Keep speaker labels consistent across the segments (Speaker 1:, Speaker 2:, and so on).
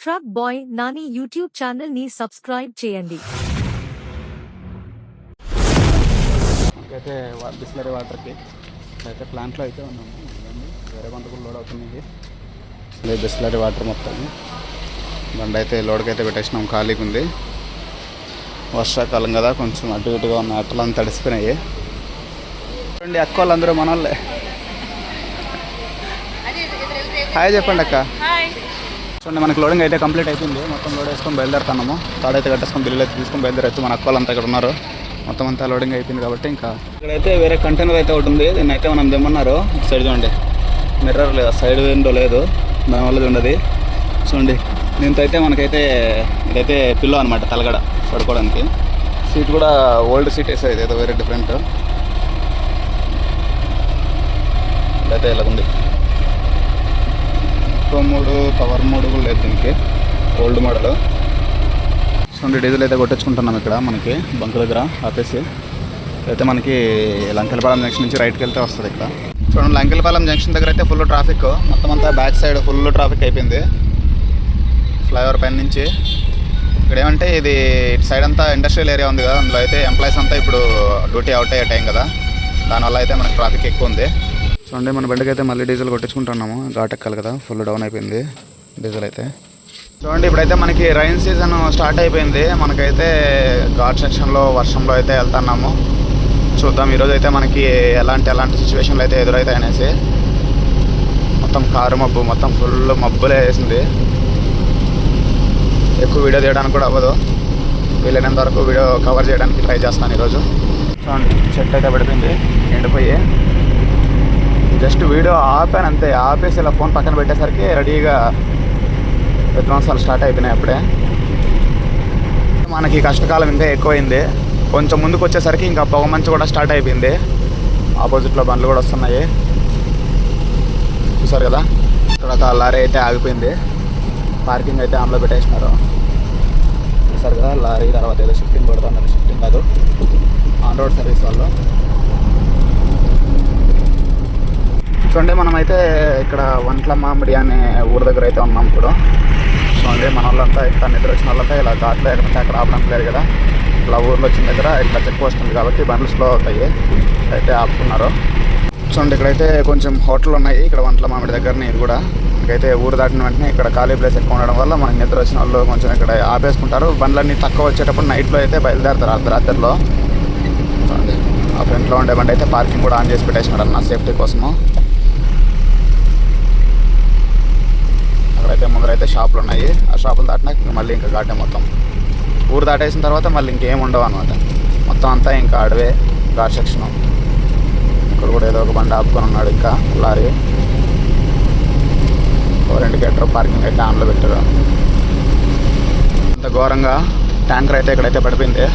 Speaker 1: Truck boy Nani YouTube channel ని subscribe చేయండి.
Speaker 2: అయితే బిస్లరీ వాటర్కి అయితే ప్లాంట్లో అయితే ఉన్నాము. వేరే బండి కూడా లోడ్ అవుతుంది. బిస్లరీ వాటర్ మొత్తం బండి అయితే లోడ్కి అయితే పెట్టేసినాం. ఖాళీగా ఉంది. వర్షాకాలం కదా, కొంచెం అటు ఇటుగా ఉన్న అట్టలంతా తడిసిపోయినాయి. చూడండి అక్క వాళ్ళందరూ మన వాళ్ళే. హాయ్ చెప్పండి అక్క. చూడండి మనకి లోడింగ్ అయితే కంప్లీట్ అయిపోయింది. మొత్తం లోడ్ వేసుకొని బయలుదేరుతున్నాము. తాడైతే కట్టేసుకొని బిల్లులు అయితే తీసుకొని బయలుదేరచ్చు. మన అక్క వాళ్ళంతా ఇక్కడ ఉన్నారు. మొత్తం అంతా లోడింగ్ అయిపోయింది కాబట్టి ఇంకా ఇక్కడైతే వేరే కంటైనర్ అయితే ఒకటి ఉంది. దీన్ని అయితే మనం తెమ్మన్నారు. సైడ్ చూడండి, మిర్రర్ లేదు, సైడ్ విండో లేదు, దానివల్లది ఉండదు. చూడండి దీంతో అయితే మనకైతే ఇదైతే పిల్లో అనమాట, తలగడ పడుకోవడానికి. సీట్ కూడా ఓల్డ్ సీట్ వేసేది, ఏదో వేరే డిఫరెంట్. ఇదైతే ఇలా ఉంది. పవర్ మోడ్ కూడా లేదు దీనికి, ఓల్డ్ మోడల్. చూడండి డీజిల్ అయితే కొట్టించుకుంటున్నాం ఇక్కడ మనకి బంక్ దగ్గర ఆపేసి. అయితే మనకి లంకెలపాలెం జంక్షన్ నుంచి రైట్కి వెళ్తే వస్తుంది. ఇక్కడ చూడండి లంకెలపాలెం జంక్షన్ దగ్గర అయితే ఫుల్ ట్రాఫిక్. మొత్తం అంతా బ్యాక్ సైడ్ ఫుల్ ట్రాఫిక్ అయిపోయింది. ఫ్లైఓవర్ పైన నుంచి ఇక్కడ ఏమంటే ఇది ఇటు సైడ్ అంతా ఇండస్ట్రియల్ ఏరియా ఉంది కదా, అందులో అయితే ఎంప్లాయీస్ అంతా ఇప్పుడు డ్యూటీ అవుట్ అయ్యే టైం కదా, దానివల్ల అయితే మనకి ట్రాఫిక్ ఎక్కువ ఉంది. చూడండి మన బండికి అయితే మళ్ళీ డీజిల్ కొట్టించుకుంటున్నాము. ఘాట్ ఎక్కాలి కదా, ఫుల్ డౌన్ అయిపోయింది డీజిల్ అయితే. చూడండి ఇప్పుడైతే మనకి రైన్ సీజన్ స్టార్ట్ అయిపోయింది. మనకైతే ఘాట్ సెక్షన్లో వర్షంలో అయితే వెళ్తున్నాము. చూద్దాం ఈరోజు అయితే మనకి ఎలాంటి సిచ్యువేషన్లు అయితే ఎదురైతే అనేసి. మొత్తం కారు మబ్బు, మొత్తం ఫుల్ మబ్బులే వేసింది. ఎక్కువ వీడియో తీయడానికి కూడా అవ్వదు. వీలైనంత వరకు వీడియో కవర్ చేయడానికి ట్రై చేస్తాను ఈరోజు. చూడండి చెట్టు అయితే పడిపోయింది ఎండిపోయి. జస్ట్ వీడియో ఆపాను అంతే. ఆపేసి ఇలా ఫోన్ పక్కన పెట్టేసరికి రెడీగా విధ్వంసాలు స్టార్ట్ అయిపోయినాయి. అప్పుడే మనకి కష్టకాలం ఇంకా ఎక్కువైంది. కొంచెం ముందుకు వచ్చేసరికి ఇంకా పొగ మంచు కూడా స్టార్ట్ అయిపోయింది. ఆపోజిట్లో బండ్లు కూడా వస్తున్నాయి, చూసారు కదా. ఇక్కడ ఒక లారీ అయితే ఆగిపోయింది. పార్కింగ్ అయితే ఆన్లో పెట్టేసినారు, చూసారు కదా. లారీ తర్వాత ఏదో షిఫ్టింగ్ కొడుతున్నారు. షిఫ్టింగ్ కాదు, ఆన్ రోడ్ సర్వీస్ వాళ్ళు. చూడండి మనమైతే ఇక్కడ వంట్ల మామిడి అనే ఊరు దగ్గర అయితే ఉన్నాం ఇప్పుడు. చూడండి మన వాళ్ళంతా ఇంకా నిద్ర వచ్చిన వాళ్ళంతా ఇలా ఘాట్లో ఎక్కడంటే అక్కడ ఆపడానికి లేదు కదా, ఇలా ఊర్లో వచ్చిన దగ్గర ఇట్లా చెక్ పోస్ట్ ఉంది కాబట్టి బండ్లు స్లో అవుతాయి, అయితే ఆపుకున్నారు. చూడండి ఇక్కడైతే కొంచెం హోటల్ ఉన్నాయి ఇక్కడ వంట్ల మామిడి దగ్గరనే. ఇది కూడా మనకైతే ఊరు దాటిన వెంటనే ఇక్కడ ఖాళీ ప్లేస్ ఎక్కువ ఉండడం వల్ల మనకి నిద్ర వచ్చిన వాళ్ళు కొంచెం ఇక్కడ ఆపేసుకుంటారు. బండ్లన్నీ తక్కువ వచ్చేటప్పుడు నైట్లో అయితే బయలుదేరుతారు అర్ధరాత్రిలో. చూడండి ఆ ఫ్రంట్లో ఉండే బండి అయితే పార్కింగ్ కూడా ఆన్ చేసి పెట్టేసినాడు అన్న సేఫ్టీ కోసము. అక్కడైతే ముందరైతే షాపులు ఉన్నాయి. ఆ షాపులు దాటినాక మళ్ళీ ఇంకా ఘాటే మొత్తం. ఊరు దాటేసిన తర్వాత మళ్ళీ ఇంకేం ఉండవు అనమాట. మొత్తం అంతా ఇంకా అడవే ఘాట్ సెక్షను. ఇక్కడ కూడా ఏదో ఒక బండి ఆపుకొని ఉన్నాడు, ఇంకా లారీ. ఓవర్ ఇండికేటర్ పార్కింగ్ అయితే ఆన్లో పెట్టారు. అంత ఘోరంగా ట్యాంకర్ అయితే ఇక్కడైతే పడిపోయింది.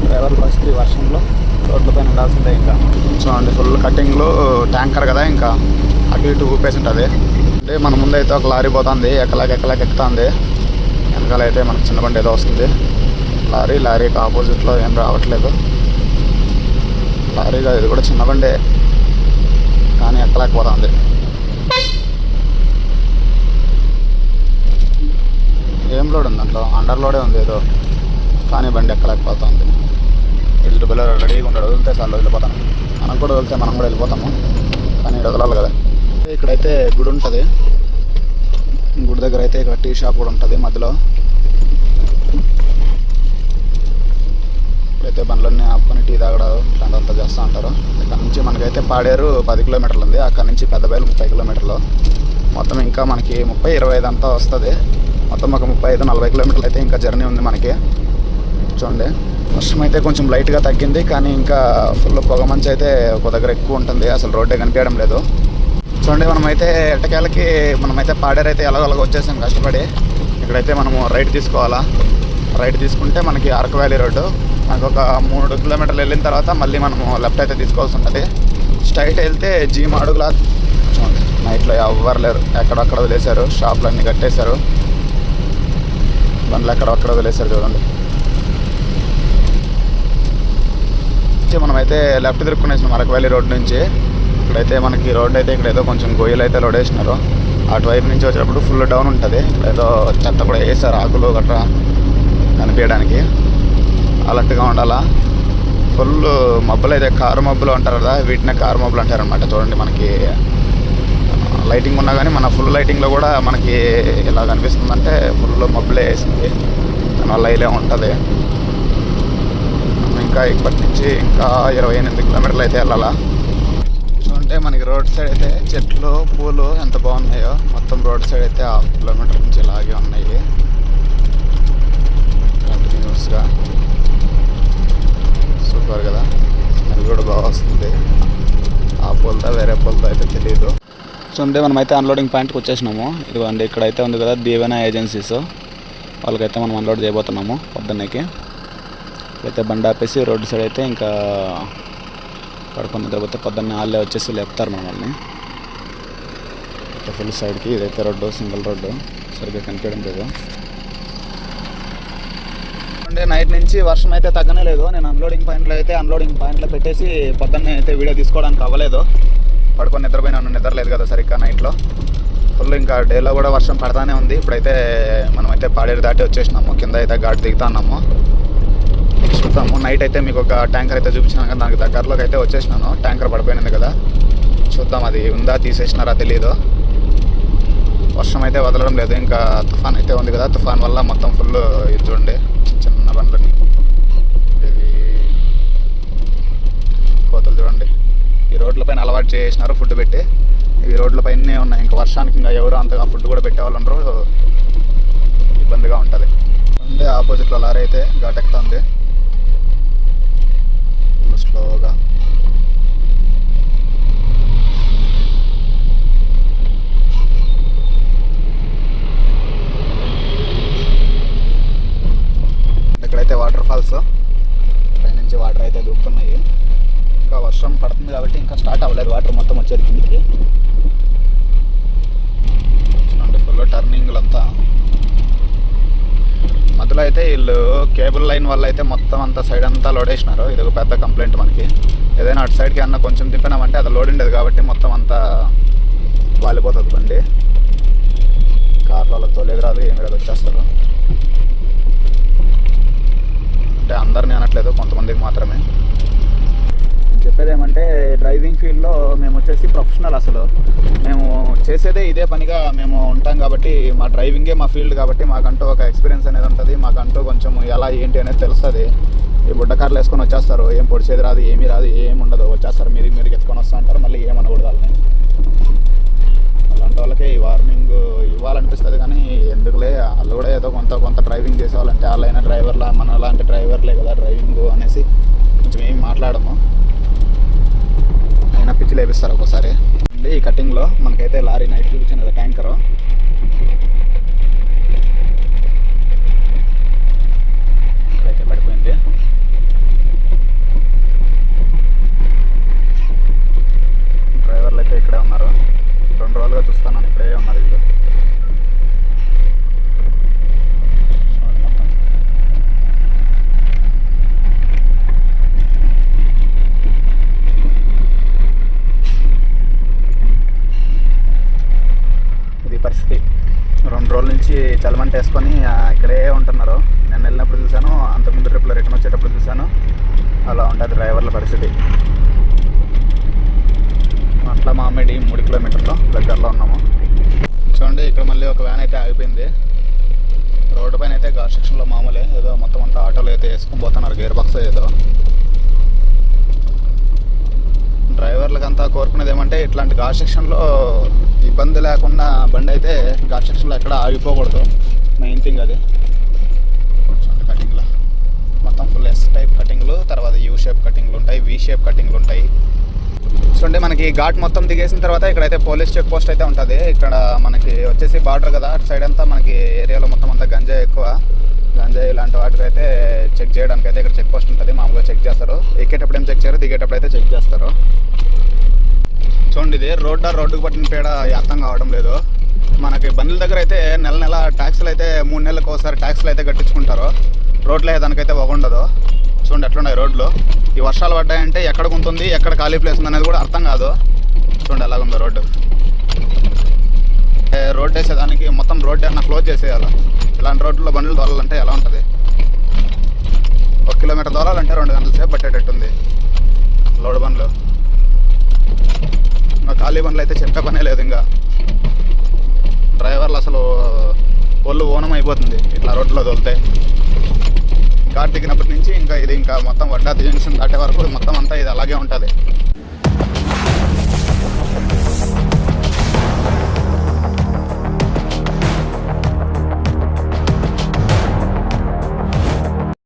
Speaker 2: డ్రైవర్ పరిస్థితి వర్షంలో రోడ్లపైన ఉండాల్సిందే. ఇంకా చూడండి ఫుల్ కటింగ్లో ట్యాంకర్ కదా, ఇంకా అటు ఇటు ఊపేసి ఉంటుంది. అంటే మన ముందైతే ఒక లారీ పోతుంది, ఎక్కలాకి ఎక్కుతుంది. వెనకాల అయితే మనకు చిన్న బండి ఏదో వస్తుంది. లారీకి ఆపోజిట్లో ఏం రావట్లేదు. లారీగా ఇది కూడా చిన్న బండే కానీ ఎక్కలేకపోతుంది. ఏం లోడ్ ఉంది దాంట్లో, అండర్ లోడే ఉంది ఏదో, కానీ బండి ఎక్కలేకపోతుంది. ఇల్లు పిల్లలు రెడీగా ఉంటాడు, వదిలితే సార్లు వెళ్ళిపోతాను. మనం కూడా వదిలితే మనం కూడా వెళ్ళిపోతాము, కానీ వదలాలి కదా. ఇక్కడైతే గుడి ఉంటుంది. గుడి దగ్గర అయితే ఇక్కడ టీ షాప్ కూడా ఉంటుంది మధ్యలో. ఇక్కడైతే బండ్లన్నీ ఆపుకొని టీ తాగడం ఇట్లాంటివంతా చేస్తూ ఉంటారు. ఇక్కడ నుంచి మనకైతే పాడేరు 10 కిలోమీటర్లు ఉంది. అక్కడ నుంచి పెద్దబయలు 30 కిలోమీటర్లు. మొత్తం ఇంకా మనకి 30-25 అంతా వస్తుంది. మొత్తం ఒక 35-40 కిలోమీటర్లు అయితే ఇంకా జర్నీ ఉంది మనకి. చూడండి వర్షం అయితే కొంచెం లైట్గా తగ్గింది, కానీ ఇంకా ఫుల్ పొగ మంచి అయితే ఒక దగ్గర ఎక్కువ ఉంటుంది. అసలు రోడ్డే కనిపించడం లేదు. చూడండి మనమైతే ఎట్టకేళ్ళకి మనమైతే పాడేరు అయితే ఎలాగోలాగ వచ్చేసాం కష్టపడి. ఇక్కడైతే మనము రైట్ తీసుకోవాలా. రైట్ తీసుకుంటే మనకి అరకు వ్యాలీ రోడ్డు. మనకు ఒక 3 కిలోమీటర్లు వెళ్ళిన తర్వాత మళ్ళీ మనము లెఫ్ట్ అయితే తీసుకోవాల్సి ఉంటుంది. స్ట్రైట్ వెళ్తే జీమ్ అడుగులా. చూడండి నైట్లో ఎవ్వరు లేరు, ఎక్కడక్కడ వదిలేశారు. షాపులు అన్నీ కట్టేశారు, బండ్లు ఎక్కడక్కడ వదిలేశారు. చూడండి మనమైతే లెఫ్ట్ తిరుక్కునేసాం అరకు వ్యాలీ రోడ్ నుంచి. ఇక్కడైతే మనకి రోడ్ అయితే ఇక్కడ ఏదో కొంచెం గొయ్యలు అయితే లోడ్ వేసినారు. అటువైపు నుంచి వచ్చేటప్పుడు ఫుల్ డౌన్ ఉంటుంది. ఇక్కడ ఏదో చెత్త కూడా వేస్తారు, ఆకులు గట్రా కనిపించడానికి. అలర్ట్గా ఉండాలా. ఫుల్ మబ్బులు అయితే కారు మబ్బులు అంటారు కదా, వీటినే కారు మబ్బులు అంటారనమాట. చూడండి మనకి లైటింగ్ ఉన్నా కానీ మన ఫుల్ లైటింగ్లో కూడా మనకి ఇలా కనిపిస్తుందంటే ఫుల్ మబ్బులే వేసింది. దానివల్ల ఇలా ఉంటుంది. ఇంకా ఇప్పటి నుంచి ఇంకా 28 కిలోమీటర్లు అయితే వెళ్ళాలా. చూడంటే మనకి రోడ్ సైడ్ అయితే చెట్లు పూలు ఎంత బాగున్నాయో. మొత్తం రోడ్ సైడ్ అయితే 1/2 కిలోమీటర్ నుంచి ఇలాగే ఉన్నాయి కంటిన్యూస్గా. సూపర్ కదా, స్మెల్ కూడా బాగా వస్తుంది. ఆ పూలతో వేరే పూలతో అయితే తెలియదు. చూడండి మనమైతే అన్లోడింగ్ పాయింట్కి వచ్చేసినాము. ఇదిగోండి ఇక్కడైతే ఉంది కదా దీవెన ఏజెన్సీస్, వాళ్ళకైతే మనం అన్లోడ్ చేయబోతున్నాము పొద్దున్నకి. అయితే బండి ఆపేసి రోడ్డు సైడ్ అయితే ఇంకా పడుకున్న తర్వాత పొద్దున్నే వాళ్ళే వచ్చేసి లేపుతారు మనల్ని ఫుల్ సైడ్కి. ఇదైతే రోడ్డు సింగిల్ రోడ్డు, సరిగ్గా కనిపించడం లేదు. అంటే నైట్ నుంచి వర్షం అయితే తగ్గనే లేదు. నేను అన్లోడింగ్ పాయింట్లో పెట్టేసి పొద్దున్నే అయితే వీడియో తీసుకోవడానికి అవ్వలేదు. పడుకొని నిద్రపోయినాను, నిద్రలేదు కదా సరిగ్గా నైట్లో. ఫుల్ ఇంకా డేలో కూడా వర్షం పడతానే ఉంది. ఇప్పుడైతే మనమైతే పాడేరు దాటి వచ్చేసినాము. కింద అయితే ఘాట్ దిగుతా ఉన్నాము. చూద్దాము. నైట్ అయితే మీకు ఒక ట్యాంకర్ అయితే చూపించినాను కదా, నాకు దగ్గరలోకి అయితే వచ్చేసినాను. ట్యాంకర్ పడిపోయింది కదా, చూద్దాం అది ఉందా తీసేసినారా తెలీదు. వర్షం అయితే వదలడం లేదు. ఇంకా తుఫాన్ అయితే ఉంది కదా, తుఫాన్ వల్ల మొత్తం ఫుల్ ఇది చూడండి చిన్న బండ్లని, ఇవి కోతలు చూడండి. ఈ రోడ్లపైన అలవాటు చేసినారు ఫుడ్ పెట్టి. ఈ రోడ్లపైనే ఉన్నాయి. ఇంకా వర్షానికి ఇంకా ఎవరు అంతగా ఫుడ్ కూడా పెట్టేవాళ్ళు ఉండరు, ఇబ్బందిగా ఉంటుంది. అంటే ఆపోజిట్లో లారీ అయితే ఘాటెక్కుతుంది స్లోగా. ఇక్కడైతే వాటర్ ఫాల్స్ పైనుంచి వాటర్ అయితే దూకుతున్నాయి. ఇంకా వర్షం పడుతుంది కాబట్టి ఇంకా స్టార్ట్ అవ్వలేదు వాటర్ మొత్తం వచ్చేది కిందికి. చూడండి ఫుల్ టర్నింగ్లంతా. మధ్యలో అయితే వీళ్ళు కేబుల్ లైన్ వల్ల అయితే మొత్తం అంతా సైడ్ అంతా లోడ్ వేసినారు. ఇది ఒక పెద్ద కంప్లైంట్ మనకి. ఏదైనా అటు సైడ్కి అన్న కొంచెం తిప్పినామంటే అది లోడ్ ఉండేది కాబట్టి మొత్తం అంతా వాలిపోతుంది బండి. కార్లో వాళ్ళకి తోలేదు రాదు, ఏమి రాదు, వచ్చేస్తారు. అంటే అందరినీ అనట్లేదు, కొంతమందికి మాత్రమే. చెప్పేది ఏమంటే డ్రైవింగ్ ఫీల్డ్లో మేము వచ్చేసి ప్రొఫెషనల్. అసలు మేము చేసేదే ఇదే పనిగా మేము ఉంటాం కాబట్టి, మా డ్రైవింగే మా ఫీల్డ్ కాబట్టి మాకంటూ ఒక ఎక్స్పీరియన్స్ అనేది ఉంటుంది. మాకంటూ కొంచెం ఎలా ఏంటి అనేది తెలుస్తుంది. ఈ బుడ్డ కార్లు వేసుకొని వచ్చేస్తారు, ఏం పొడిచేది రాదు, ఏమీ రాదు, ఏమి ఉండదు. వచ్చేస్తారు మీదకి ఎత్తుకొని వస్తూ ఉంటారు, మళ్ళీ ఏమనకూడదు వాళ్ళని. అలాంటి వాళ్ళకి ఈ వార్నింగ్ ఇవ్వాలనిపిస్తుంది. కానీ ఎందుకులే, వాళ్ళు కూడా ఏదో కొంత డ్రైవింగ్ చేసేవాళ్ళంటే వాళ్ళైనా డ్రైవర్లా, మన అలాంటి డ్రైవర్లే కదా డ్రైవింగ్ అనేసి కొంచెం ఏం మాట్లాడము. అయినా పిచ్చి లేపిస్తారు ఒక్కోసారి. ఈ కటింగ్లో మనకైతే లారీ నైట్ చూపించింది కదా ట్యాంకరు, ఇక్కడైతే పడిపోయింది. డ్రైవర్లు అయితే ఇక్కడే ఉన్నారు. 2 రోజులుగా చూస్తాను ఇక్కడే ఉన్నారు వీళ్ళు. పరిస్థితి 2 రోజుల నుంచి చలమంట వేసుకొని ఇక్కడే ఉంటున్నారు. నేను వెళ్ళినప్పుడు చూశాను, అంతకుముందు ట్రిప్లో రిటర్న్ వచ్చేటప్పుడు చూశాను. అలా ఉంటుంది డ్రైవర్ల పరిస్థితి. అట్లా మామిడి 3 కిలోమీటర్లు దగ్గరలో ఉన్నాము. చూడండి ఇక్కడ మళ్ళీ ఒక వ్యాన్ అయితే ఆగిపోయింది. రోడ్డు పైన అయితే ఘాట్ సెక్షన్లో మామూలే, ఏదో మొత్తం అంతా ఆటోలు అయితే వేసుకొని పోతున్నారు, గేర్ బాక్స్ ఏదో. డ్రైవర్లకు అంతా కోరుకునేది ఏమంటే ఇట్లాంటి ఘాట్ సెక్షన్లో ఇబ్బంది లేకుండా బండి అయితే ఘాట్ సెక్షన్లో ఎక్కడ ఆగిపోకూడదు, మెయిన్ థింగ్ అది. కటింగ్లో మొత్తం ఫుల్ ఎస్ టైప్ కటింగ్లు, తర్వాత యూ షేప్ కటింగ్లు ఉంటాయి, వి షేప్ కటింగ్లు ఉంటాయి. చూడండి మనకి ఘాట్ మొత్తం దిగేసిన తర్వాత ఇక్కడైతే పోలీస్ చెక్ పోస్ట్ అయితే ఉంటుంది. ఇక్కడ మనకి వచ్చేసి బార్డర్ కదా, అటు సైడ్ అంతా మనకి ఏరియాలో మొత్తం అంతా గంజాయి ఎక్కువ. గంజాయి ఇలాంటి వాటికి అయితే చెక్ చేయడానికి అయితే ఇక్కడ చెక్ పోస్ట్ ఉంటుంది. మామూలుగా చెక్ చేస్తారు, ఎక్కేటప్పుడు ఏం చెక్ చేయరు, దిగేటప్పుడు అయితే చెక్ చేస్తారు. చూడండి ఇది రోడ్డుకు పట్టిన పేడ అర్థం కావడం లేదు. మనకి బండ్ల దగ్గర అయితే నెల ట్యాక్సులు అయితే 3 నెలలకు ఒకసారి ట్యాక్సులు అయితే కట్టించుకుంటారు. రోడ్లు దానికైతే ఉండదు. చూడండి ఎట్లున్నాయి రోడ్లు. ఈ వర్షాలు పడ్డాయంటే ఎక్కడ ఉంటుంది, ఎక్కడ ఖాళీ ప్లేస్ ఉంది అనేది కూడా అర్థం కాదు. చూడండి ఎలాగుందో రోడ్డు. రోడ్డు వేసేదానికి మొత్తం రోడ్డు అన్న క్లోజ్ చేసేయాలి. ఇలాంటి రోడ్లలో బండ్లు తోలాలంటే ఎలా ఉంటుంది? 1 కిలోమీటర్ తోలాలంటే 2 గంటల సేపు పట్టేటట్టుంది లోడ్ బండ్లు. ఇంకా ఖాళీ బండ్లు అయితే చెప్పే పనే లేదు. ఇంకా డ్రైవర్లు అసలు ఒళ్ళు ఓనం అయిపోతుంది ఇట్లా రోడ్లో తోలితే. ఘాట్ దిగినప్పటి నుంచి ఇంకా ఇది ఇంకా మొత్తం వడ్డాది జంక్షన్ దాటే వరకు మొత్తం అంతా ఇది అలాగే ఉంటుంది.